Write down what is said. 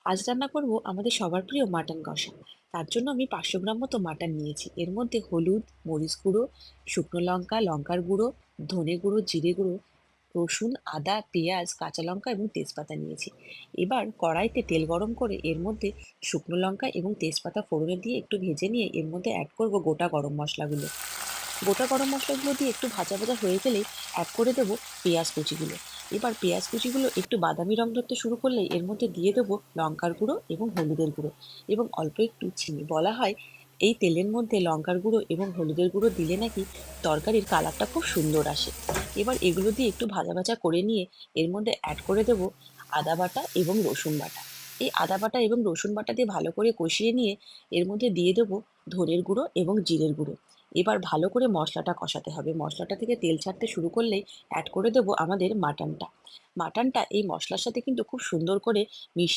আজ রান্না করব আমাদের সবার প্রিয় মাটন কষা। তার জন্য আমি 500 গ্রাম মতো মাটন নিয়েছি। এর মধ্যে হলুদ, মরিচ গুঁড়ো, শুকনো লঙ্কা, লঙ্কার গুঁড়ো, ধনে গুঁড়ো, জিরে গুঁড়ো, রসুন, আদা, পেঁয়াজ, কাঁচা লঙ্কা এবং তেজপাতা নিয়েছি। এবার কড়াইতে তেল গরম করে এর মধ্যে শুকনো লঙ্কা এবং তেজপাতা ফোড়নে দিয়ে একটু ভেজে নিয়ে এর মধ্যে অ্যাড করব গোটা গরম মশলাগুলো। গোটা গরম মশলাগুলো দিয়ে একটু ভাজা ভাজা হয়ে গেলেই অ্যাড করে দেবো পেঁয়াজ কুচিগুলো। এবার পেঁয়াজ কুচিগুলো একটু বাদামি রং ধরতে শুরু করলেই এর মধ্যে দিয়ে দেবো লঙ্কার গুঁড়ো এবং হলুদের গুঁড়ো এবং অল্প একটু চিনি। বলা হয় এই তেলের মধ্যে লঙ্কার গুঁড়ো এবং হলুদের গুঁড়ো দিলে নাকি তরকারির কালারটা খুব সুন্দর আসে। এবার এগুলো দিয়ে একটু ভাজা ভাজা করে নিয়ে এর মধ্যে অ্যাড করে দেবো আদা বাটা এবং রসুন বাটা। এই আদা বাটা এবং রসুন বাটা দিয়ে ভালো করে কষিয়ে নিয়ে এর মধ্যে দিয়ে দেবো ধনের গুঁড়ো এবং জিরের গুঁড়ো। এবার ভালো করে মশলাটা কষাতে হবে। মশলাটা থেকে তেল ছাড়তে শুরু করলেই অ্যাড করে দেবো আমাদের মাটনটা। মাটনটা এই মশলার সাথে কিন্তু খুব সুন্দর করে মিশিয়ে